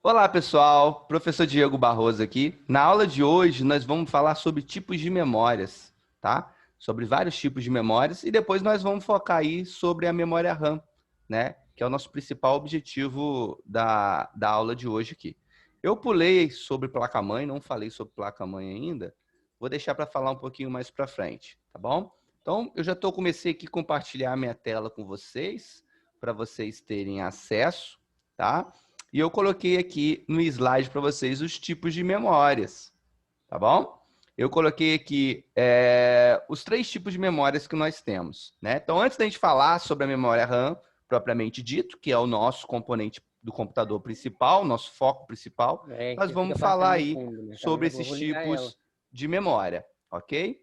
Olá, pessoal. Professor Diego Barroso aqui. Na aula de hoje, nós vamos falar sobre tipos de memórias, tá? Sobre vários tipos de memórias e depois nós vamos focar aí sobre a memória RAM, né? Que é o nosso principal objetivo da aula de hoje aqui. Eu pulei sobre placa-mãe, não falei sobre placa-mãe ainda. Vou deixar para falar um pouquinho mais para frente, tá bom? Então, eu já comecei aqui a compartilhar a minha tela com vocês, para vocês terem acesso, tá? E eu coloquei aqui no slide para vocês os tipos de memórias, tá bom? Eu coloquei aqui os 3 tipos de memórias que nós temos, né? Então, antes da gente falar sobre a memória RAM, propriamente dito, que é o nosso componente do computador principal, nosso foco principal, nós Que fica vamos falar aparecendo no aí fundo. Minha sobre câmera, esses vou ligar ela. tipos de memória, ok?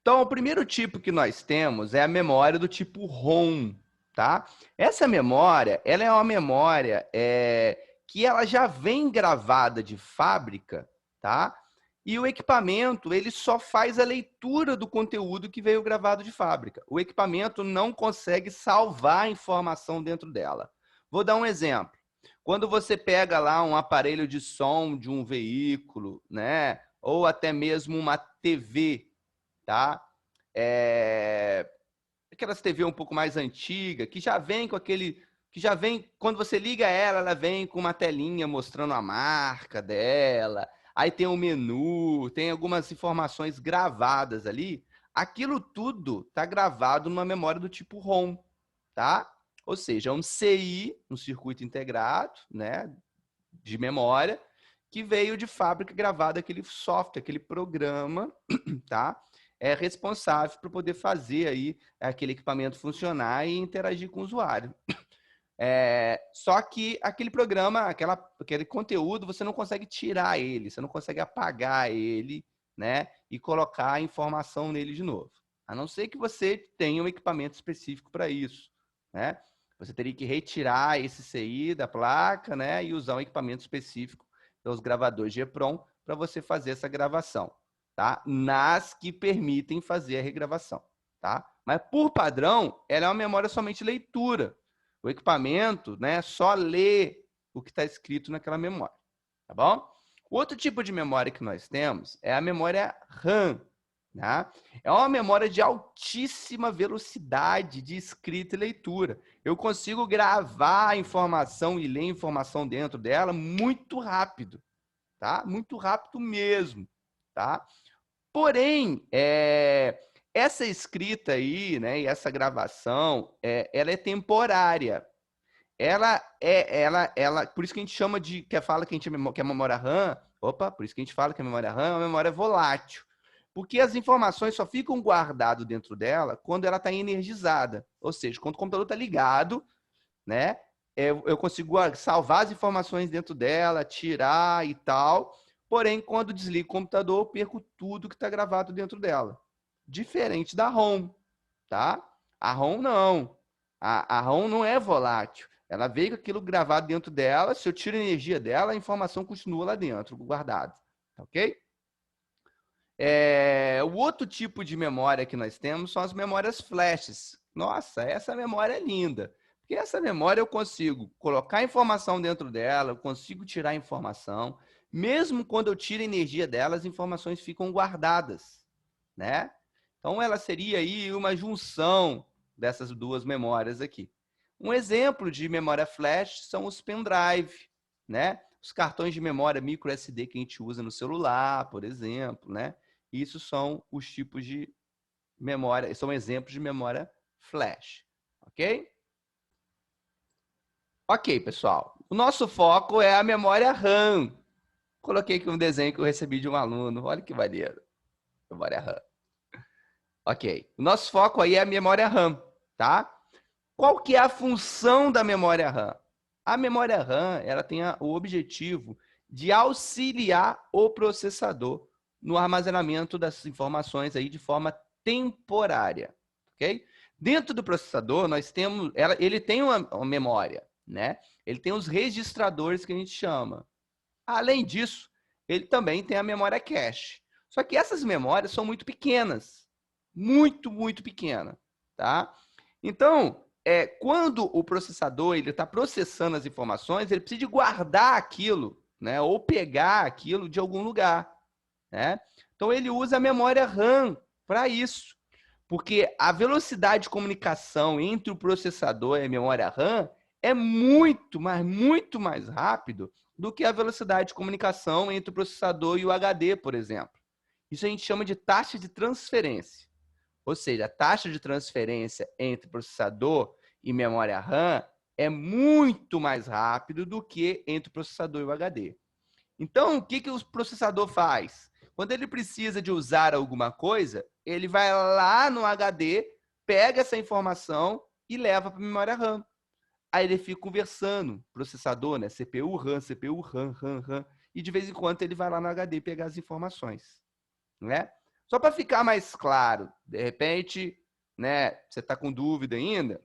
Então, o primeiro tipo que nós temos é a memória do tipo ROM, tá? Essa memória, ela é uma memória que ela já vem gravada de fábrica, tá? E o equipamento, ele só faz a leitura do conteúdo que veio gravado de fábrica. O equipamento não consegue salvar a informação dentro dela. Vou dar um exemplo. Quando você pega lá um aparelho de som de um veículo, né? Ou até mesmo uma TV, tá? Aquelas TV um pouco mais antiga, que já vem com aquele, que já vem, quando você liga ela, ela vem com uma telinha mostrando a marca dela, aí tem um menu, tem algumas informações gravadas ali. Aquilo tudo está gravado numa memória do tipo ROM, tá? Ou seja, é um CI, um circuito integrado, né, de memória, que veio de fábrica gravado aquele software, aquele programa, tá? É responsável por poder fazer aí aquele equipamento funcionar e interagir com o usuário. Só que aquele programa, aquele conteúdo, você não consegue tirar ele, você não consegue apagar ele, né? E colocar a informação nele de novo. A não ser que você tenha um equipamento específico para isso, né? Você teria que retirar esse CI da placa, né? E usar um equipamento específico, os gravadores de EPROM, para você fazer essa gravação, tá? Nas que permitem fazer a regravação, tá? Mas por padrão, ela é uma memória somente leitura. O equipamento, né, só lê o que está escrito naquela memória, tá bom? Outro tipo de memória que nós temos é a memória RAM, né? É uma memória de altíssima velocidade de escrita e leitura. Eu consigo gravar a informação e ler a informação dentro dela muito rápido, tá? Muito rápido mesmo, tá? Porém, essa escrita aí, né, e essa gravação, ela é temporária. Por isso que a gente chama de, que fala que a gente que é memória RAM, por isso que a gente fala que a memória RAM é uma memória volátil. Porque as informações só ficam guardadas dentro dela quando ela está energizada. Ou seja, quando o computador está ligado, né, eu consigo salvar as informações dentro dela, tirar e tal. Porém, quando desligo o computador, eu perco tudo que está gravado dentro dela. Diferente da ROM, tá? A ROM não. A ROM não é volátil. Ela veio com aquilo gravado dentro dela. Se eu tiro a energia dela, a informação continua lá dentro, guardada. Ok? O outro tipo de memória que nós temos são as memórias flashes. Nossa, essa memória é linda. Porque essa memória eu consigo colocar informação dentro dela, eu consigo tirar informação. Mesmo quando eu tiro a energia dela, as informações ficam guardadas, né? Então, ela seria aí uma junção dessas duas memórias aqui. Um exemplo de memória flash são os pendrive, né? Os cartões de memória micro SD que a gente usa no celular, por exemplo, né? Isso são os tipos de memória, são exemplos de memória flash, ok? Ok, pessoal. O nosso foco é a memória RAM. Coloquei aqui um desenho que eu recebi de um aluno. Olha que maneiro. Memória RAM. Ok. O nosso foco aí é a memória RAM, tá? Qual que é a função da memória RAM? A memória RAM, ela tem o objetivo de auxiliar o processador no armazenamento das informações aí de forma temporária, ok? Dentro do processador, nós temos, ele tem uma memória, né? Ele tem os registradores que a gente chama. Além disso, ele também tem a memória cache. Só que essas memórias são muito pequenas, muito pequena, tá? Então, quando o processador está processando as informações, ele precisa de guardar aquilo, né? Ou pegar aquilo de algum lugar, né? Então, ele usa a memória RAM para isso. Porque a velocidade de comunicação entre o processador e a memória RAM é muito, mas muito mais rápido do que a velocidade de comunicação entre o processador e o HD, por exemplo. Isso a gente chama de taxa de transferência. Ou seja, a taxa de transferência entre processador e memória RAM é muito mais rápido do que entre o processador e o HD. Então, o que o processador faz? Quando ele precisa de usar alguma coisa, ele vai lá no HD, pega essa informação e leva para a memória RAM. Aí ele fica conversando, processador, né? CPU, RAM, RAM. E de vez em quando ele vai lá no HD pegar as informações, né? Só para ficar mais claro, de repente, né? Você está com dúvida ainda?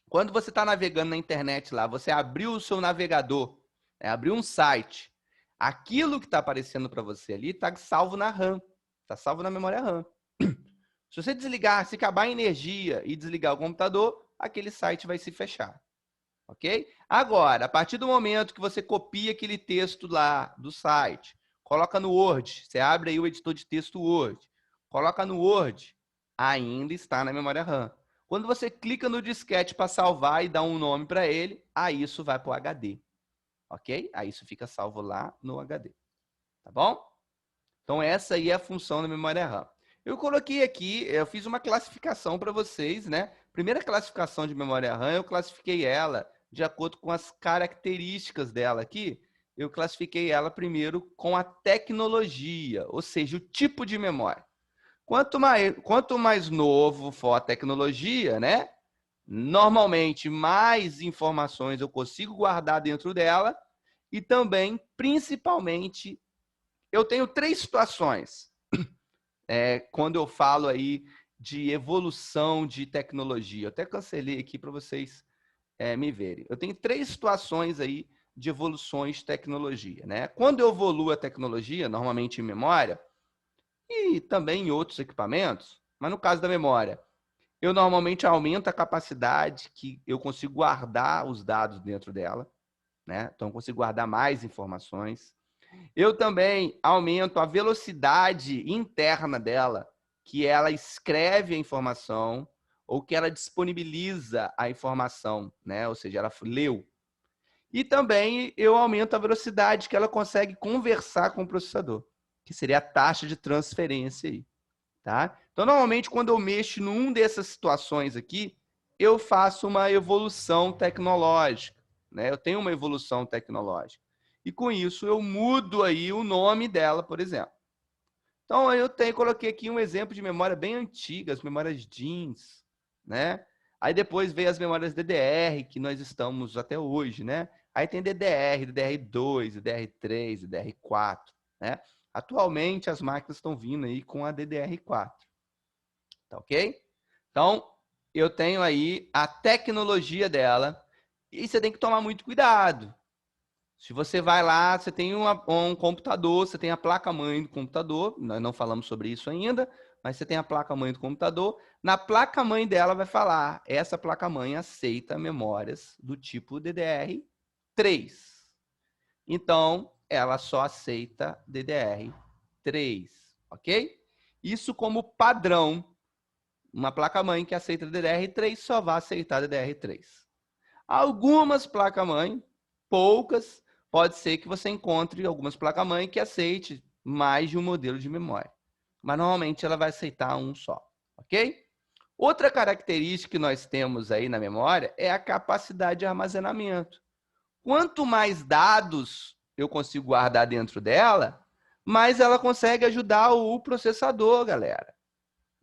Quando você está navegando na internet lá, você abriu o seu navegador, né? Abriu um site. Aquilo que está aparecendo para você ali está salvo na RAM, está salvo na memória RAM. Se você desligar, se acabar a energia e desligar o computador, aquele site vai se fechar. Ok? Agora, a partir do momento que você copia aquele texto lá do site, coloca no Word, você abre aí o editor de texto Word, coloca no Word, ainda está na memória RAM. Quando você clica no disquete para salvar e dar um nome para ele, aí isso vai para o HD. Ok? Aí isso fica salvo lá no HD. Tá bom? Então, essa aí é a função da memória RAM. Eu coloquei aqui, eu fiz uma classificação para vocês, né? Primeira classificação de memória RAM, eu classifiquei ela de acordo com as características dela aqui. Eu classifiquei ela primeiro com a tecnologia, ou seja, o tipo de memória. Quanto mais novo for a tecnologia, né? Normalmente, mais informações eu consigo guardar dentro dela e também, principalmente, eu tenho 3 situações quando eu falo aí de evolução de tecnologia. Eu até cancelei aqui para vocês me verem. Eu tenho 3 situações aí de evoluções de tecnologia, né? Quando eu evoluo a tecnologia, normalmente em memória, e também em outros equipamentos, mas no caso da memória, eu normalmente aumento a capacidade que eu consigo guardar os dados dentro dela, né? Então, eu consigo guardar mais informações. Eu também aumento a velocidade interna dela, que ela escreve a informação ou que ela disponibiliza a informação, né? Ou seja, ela leu. E também eu aumento a velocidade que ela consegue conversar com o processador, que seria a taxa de transferência aí, tá? Então, normalmente, quando eu mexo num dessas situações aqui, eu faço uma evolução tecnológica, né? Eu tenho uma evolução tecnológica. E com isso eu mudo aí o nome dela, por exemplo. Então coloquei aqui um exemplo de memória bem antiga, as memórias DIMMs, né? Aí depois veio as memórias DDR, que nós estamos até hoje, né? Aí tem DDR, DDR2, DDR3, DDR4, né? Atualmente as máquinas estão vindo aí com a DDR4, tá ok? Então, eu tenho aí a tecnologia dela e você tem que tomar muito cuidado. Se você vai lá, você tem um computador, você tem a placa-mãe do computador, nós não falamos sobre isso ainda, mas você tem a placa-mãe do computador. Na placa-mãe dela vai falar, essa placa-mãe aceita memórias do tipo DDR3. Então, ela só aceita DDR3, ok? Isso como padrão. Uma placa-mãe que aceita DDR3 só vai aceitar DDR3. Algumas placas-mãe, poucas, pode ser que você encontre algumas placas-mãe que aceite mais de um modelo de memória. Mas normalmente ela vai aceitar um só, ok? Outra característica que nós temos aí na memória é a capacidade de armazenamento. Quanto mais dados eu consigo guardar dentro dela, mais ela consegue ajudar o processador, galera,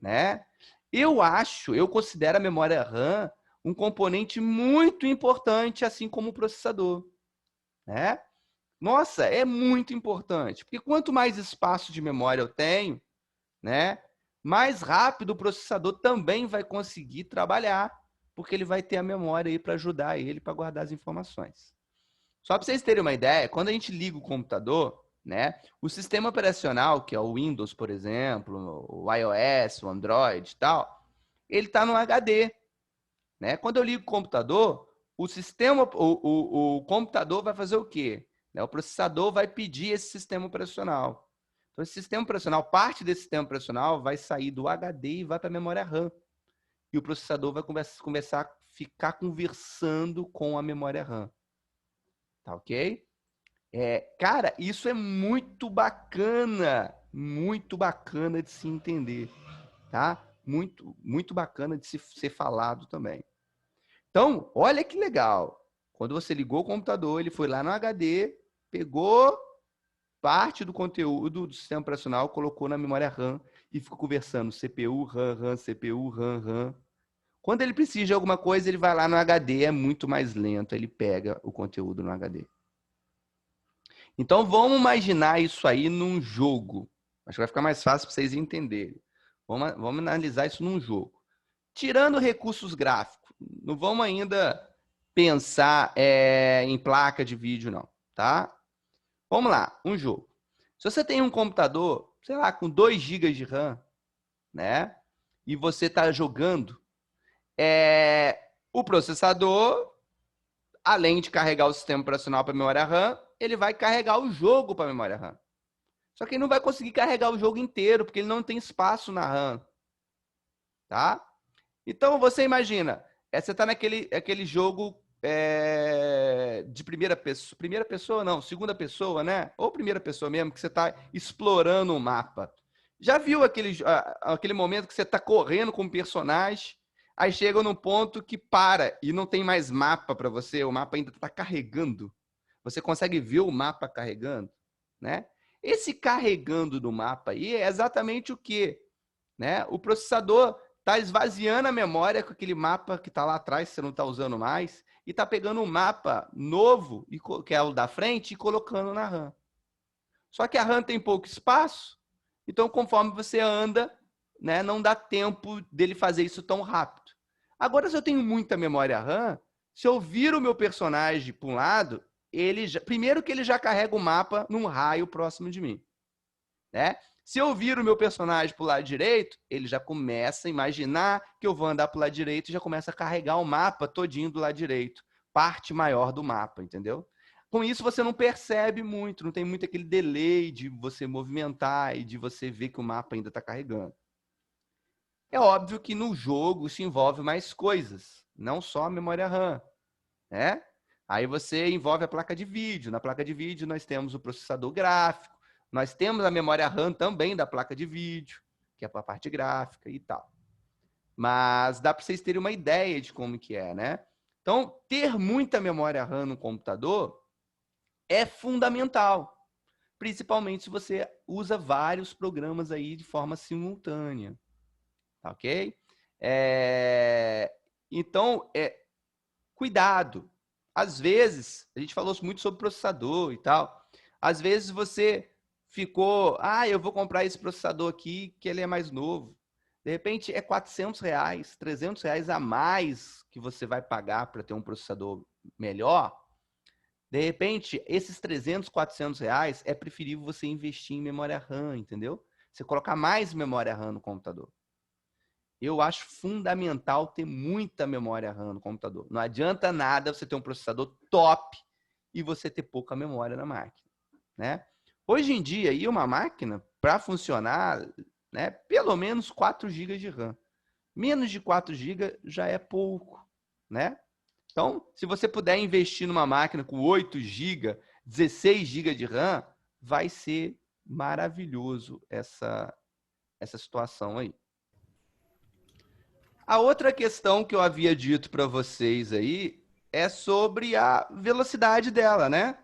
né? Eu considero a memória RAM um componente muito importante, assim como o processador, né? Nossa, é muito importante, porque quanto mais espaço de memória eu tenho, né, mais rápido o processador também vai conseguir trabalhar, porque ele vai ter a memória aí para ajudar ele para guardar as informações. Só para vocês terem uma ideia, quando a gente liga o computador, né, o sistema operacional, que é o Windows, por exemplo, o iOS, o Android e tal, ele está no HD. né? Quando eu ligo o computador, o computador vai fazer o quê? Né? O processador vai pedir esse sistema operacional. Então, esse sistema operacional, parte desse sistema operacional vai sair do HD e vai para a memória RAM. E o processador vai começar a ficar conversando com a memória RAM. Tá ok? Cara, isso é muito bacana de se entender, tá? Muito, muito bacana de se ser falado também. Então, olha que legal. Quando você ligou o computador, ele foi lá no HD, pegou parte do conteúdo do sistema operacional, colocou na memória RAM e ficou conversando CPU, RAM, RAM, CPU, RAM, RAM. Quando ele precisa de alguma coisa, ele vai lá no HD, é muito mais lento, ele pega o conteúdo no HD. Então, vamos imaginar isso aí num jogo. Acho que vai ficar mais fácil para vocês entenderem. Vamos analisar isso num jogo. Tirando recursos gráficos, não vamos ainda pensar em placa de vídeo, não, tá? Vamos lá, um jogo. Se você tem um computador, sei lá, com 2 GB de RAM, né? E você está jogando, o processador, além de carregar o sistema operacional para a memória RAM, ele vai carregar o jogo para a memória RAM. Só que ele não vai conseguir carregar o jogo inteiro, porque ele não tem espaço na RAM. Tá? Então, você imagina, você está aquele jogo de primeira pessoa não, segunda pessoa, né? Ou primeira pessoa mesmo, que você está explorando o mapa. Já viu aquele momento que você está correndo com o personagem, aí chega num ponto que para e não tem mais mapa para você, o mapa ainda está carregando. Você consegue ver o mapa carregando, né? Esse carregando do mapa aí é exatamente o quê? Né? O processador está esvaziando a memória com aquele mapa que está lá atrás, que você não está usando mais, e está pegando um mapa novo, que é o da frente, e colocando na RAM. Só que a RAM tem pouco espaço, então conforme você anda, né, não dá tempo dele fazer isso tão rápido. Agora, se eu tenho muita memória RAM, se eu viro o meu personagem para um lado, primeiro que ele já carrega o mapa num raio próximo de mim. Né? Se eu viro o meu personagem para o lado direito, ele já começa a imaginar que eu vou andar para o lado direito e já começa a carregar o mapa todinho do lado direito, parte maior do mapa, entendeu? Com isso você não percebe muito, não tem muito aquele delay de você movimentar e de você ver que o mapa ainda está carregando. É óbvio que no jogo isso envolve mais coisas, não só a memória RAM, né? Aí você envolve a placa de vídeo. Na placa de vídeo nós temos o processador gráfico, nós temos a memória RAM também da placa de vídeo, que é para a parte gráfica e tal. Mas dá para vocês terem uma ideia de como que é, né? Então, ter muita memória RAM no computador é fundamental, principalmente se você usa vários programas aí de forma simultânea, tá ok? Então, cuidado. Às vezes, a gente falou muito sobre processador e tal. Às vezes você ficou, eu vou comprar esse processador aqui, que ele é mais novo. De repente é R$ 400, R$ 300 a mais que você vai pagar para ter um processador melhor. De repente, esses R$ 300, R$ 400 é preferível você investir em memória RAM, entendeu? Você colocar mais memória RAM no computador. Eu acho fundamental ter muita memória RAM no computador. Não adianta nada você ter um processador top e você ter pouca memória na máquina, né? Hoje em dia, aí uma máquina, para funcionar, né, pelo menos 4 GB de RAM. Menos de 4 GB já é pouco, né? Então, se você puder investir numa máquina com 8 GB, 16 GB de RAM, vai ser maravilhoso essa situação aí. A outra questão que eu havia dito para vocês aí é sobre a velocidade dela, né?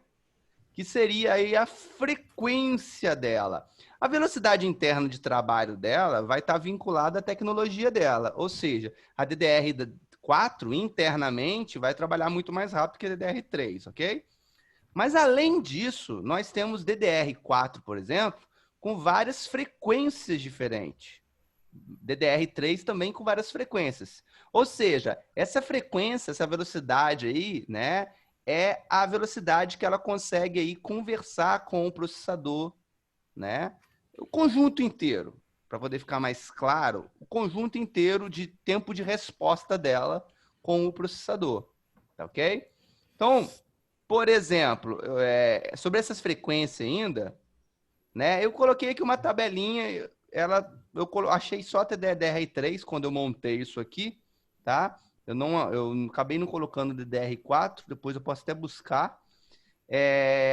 Que seria aí a frequência dela. A velocidade interna de trabalho dela vai estar vinculada à tecnologia dela, ou seja, a DDR4 internamente vai trabalhar muito mais rápido que a DDR3, ok? Mas além disso, nós temos DDR4, por exemplo, com várias frequências diferentes. DDR3 também com várias frequências. Ou seja, essa frequência, essa velocidade aí, né, é a velocidade que ela consegue aí conversar com o processador, né? O conjunto inteiro, para poder ficar mais claro, o conjunto inteiro de tempo de resposta dela com o processador, tá ok? Então, por exemplo, sobre essas frequências ainda, né? Eu coloquei aqui uma tabelinha, eu achei só DDR3 quando eu montei isso aqui, tá? Eu acabei não colocando DDR4, depois eu posso até buscar.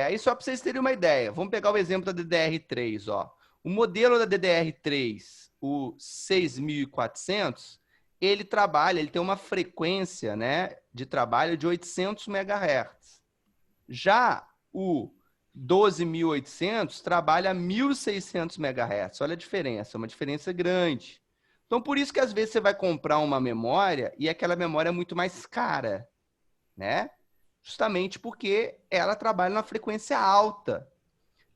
Aí só para vocês terem uma ideia, vamos pegar o exemplo da DDR3, ó. O modelo da DDR3, o 6400, ele tem uma frequência, né, de trabalho de 800 MHz. Já o 12.800 trabalha a 1.600 MHz. Olha a diferença, é uma diferença grande. Então, por isso que às vezes você vai comprar uma memória e aquela memória é muito mais cara, né? Justamente porque ela trabalha na frequência alta.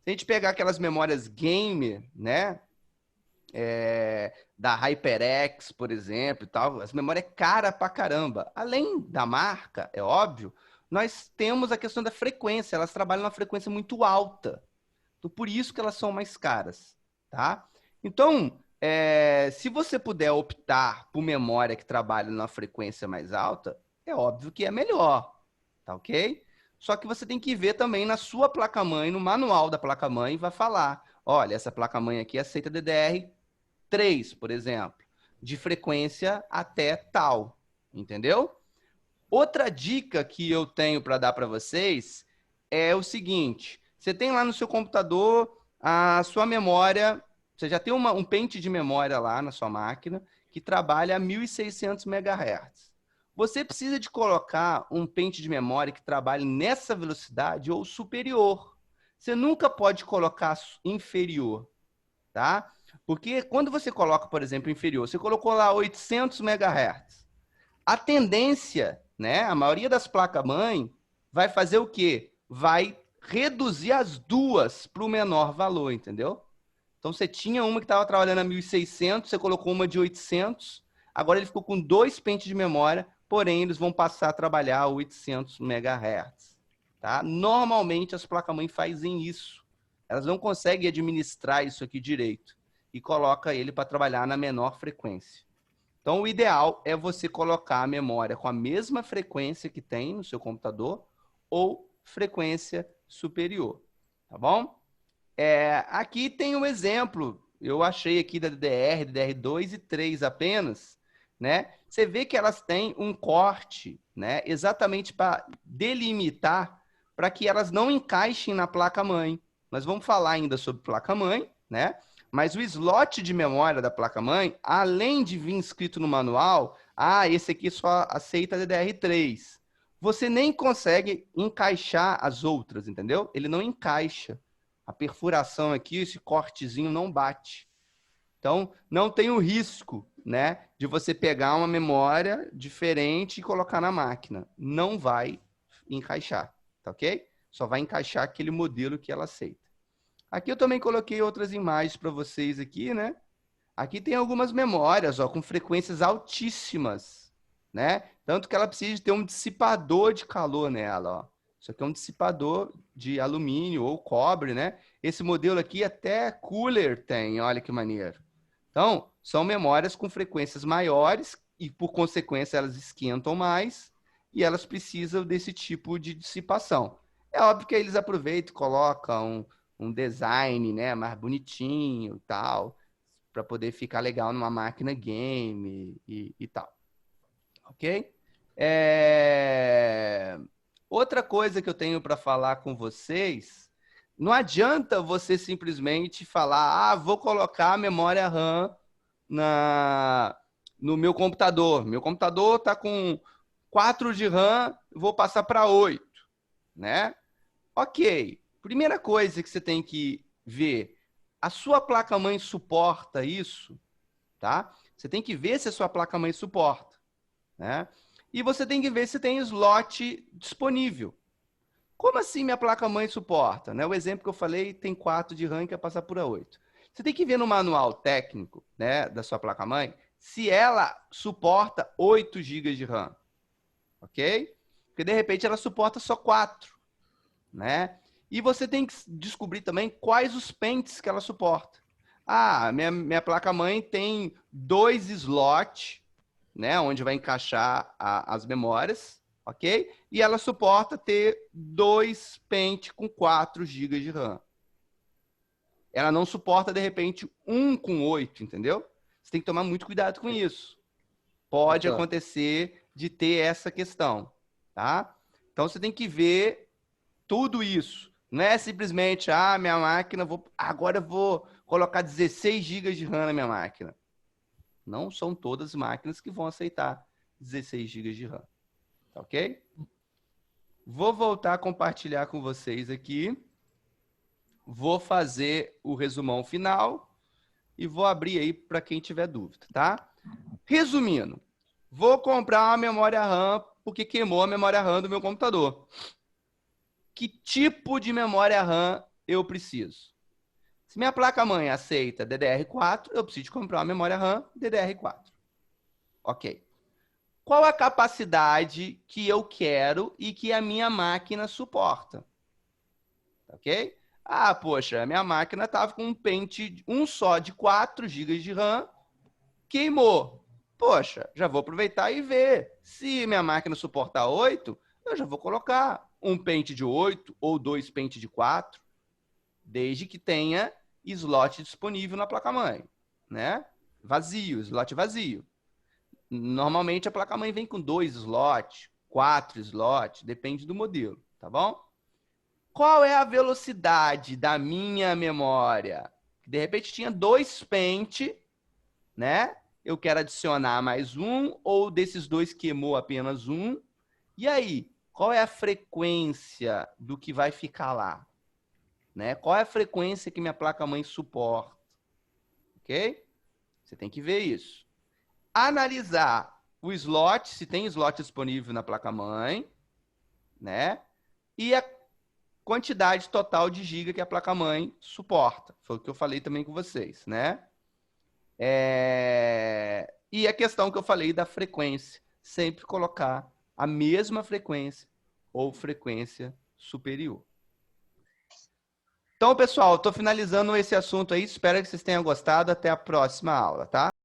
Se a gente pegar aquelas memórias gamer, né? Da HyperX, por exemplo, e tal, as memórias é cara pra caramba. Além da marca, é óbvio, nós temos a questão da frequência, elas trabalham na frequência muito alta. Então, por isso que elas são mais caras, tá? Então, se você puder optar por memória que trabalha na frequência mais alta, é óbvio que é melhor, tá ok? Só que você tem que ver também na sua placa-mãe, no manual da placa-mãe, vai falar, olha, essa placa-mãe aqui aceita DDR3, por exemplo, de frequência até tal, entendeu? Outra dica que eu tenho para dar para vocês é o seguinte: você tem lá no seu computador a sua memória, você já tem um pente de memória lá na sua máquina que trabalha a 1.600 MHz. Você precisa de colocar um pente de memória que trabalhe nessa velocidade ou superior. Você nunca pode colocar inferior, tá? Porque quando você coloca, por exemplo, inferior, você colocou lá 800 MHz. A tendência, né, a maioria das placas-mãe vai fazer o quê? Vai reduzir as duas para o menor valor, entendeu? Então, você tinha uma que estava trabalhando a 1.600, você colocou uma de 800, agora ele ficou com 2 pentes de memória, porém, eles vão passar a trabalhar a 800 MHz. Tá? Normalmente, as placas-mãe fazem isso. Elas não conseguem administrar isso aqui direito e coloca ele para trabalhar na menor frequência. Então, o ideal é você colocar a memória com a mesma frequência que tem no seu computador ou frequência superior, tá bom? Aqui tem um exemplo, eu achei aqui da DDR, DDR2 e 3 apenas, né? Você vê que elas têm um corte, né? Exatamente para delimitar, para que elas não encaixem na placa-mãe. Nós vamos falar ainda sobre placa-mãe, né? Mas o slot de memória da placa-mãe, além de vir escrito no manual, esse aqui só aceita DDR3. Você nem consegue encaixar as outras, entendeu? Ele não encaixa. A perfuração aqui, esse cortezinho não bate. Então, não tem o risco, né, de você pegar uma memória diferente e colocar na máquina. Não vai encaixar, tá ok? Só vai encaixar aquele modelo que ela aceita. Aqui eu também coloquei outras imagens para vocês aqui, né? Aqui tem algumas memórias, ó, com frequências altíssimas, né? Tanto que ela precisa ter um dissipador de calor nela, ó. Isso aqui é um dissipador de alumínio ou cobre, né? Esse modelo aqui até cooler tem, olha que maneiro. Então, são memórias com frequências maiores e, por consequência, elas esquentam mais e elas precisam desse tipo de dissipação. É óbvio que eles aproveitam e colocam um design, né, mais bonitinho e tal, para poder ficar legal numa máquina game e tal. Ok? Outra coisa que eu tenho para falar com vocês, não adianta você simplesmente falar, vou colocar a memória RAM no meu computador. Meu computador está com 4 de RAM, vou passar para 8, né? Ok. Primeira coisa que você tem que ver, a sua placa-mãe suporta isso, tá? Você tem que ver se a sua placa-mãe suporta, né? E você tem que ver se tem slot disponível. Como assim minha placa-mãe suporta? Né? O exemplo que eu falei tem 4 de RAM que quer passar por 8. Você tem que ver no manual técnico, né, da sua placa-mãe se ela suporta 8 GB de RAM, ok? Porque de repente ela suporta só 4, né? E você tem que descobrir também quais os pentes que ela suporta. Minha placa-mãe tem 2 slots, né? Onde vai encaixar as memórias, ok? E ela suporta ter 2 pente com 4 GB de RAM. Ela não suporta, de repente, 1 com 8, entendeu? Você tem que tomar muito cuidado com isso. Pode acontecer de ter essa questão, tá? Então, você tem que ver tudo isso. Não é simplesmente, minha máquina, agora eu vou colocar 16 GB de RAM na minha máquina. Não são todas as máquinas que vão aceitar 16 GB de RAM. Tá ok? Vou voltar a compartilhar com vocês aqui. Vou fazer o resumão final e vou abrir aí para quem tiver dúvida, tá? Resumindo, vou comprar uma memória RAM porque queimou a memória RAM do meu computador. Que tipo de memória RAM eu preciso? Se minha placa-mãe aceita DDR4, eu preciso comprar uma memória RAM DDR4. Ok. Qual a capacidade que eu quero e que a minha máquina suporta? Ok? Poxa, a minha máquina estava com um pente, um só de 4 GB de RAM, queimou. Poxa, já vou aproveitar e ver. Se minha máquina suportar 8, eu já vou colocar um pente de 8 ou 2 pentes de 4, desde que tenha slot disponível na placa-mãe, né? Vazio, slot vazio. Normalmente a placa-mãe vem com 2 slots, 4 slots, depende do modelo, tá bom? Qual é a velocidade da minha memória? De repente tinha 2 pente, né? Eu quero adicionar mais um, ou desses 2 queimou apenas um. E aí, qual é a frequência do que vai ficar lá? Né? Qual é a frequência que minha placa-mãe suporta? Ok? Você tem que ver isso. Analisar o slot, se tem slot disponível na placa-mãe, né? E a quantidade total de giga que a placa-mãe suporta. Foi o que eu falei também com vocês, né? E a questão que eu falei da frequência. Sempre colocar a mesma frequência ou frequência superior. Então, pessoal, estou finalizando esse assunto aí. Espero que vocês tenham gostado. Até a próxima aula, tá?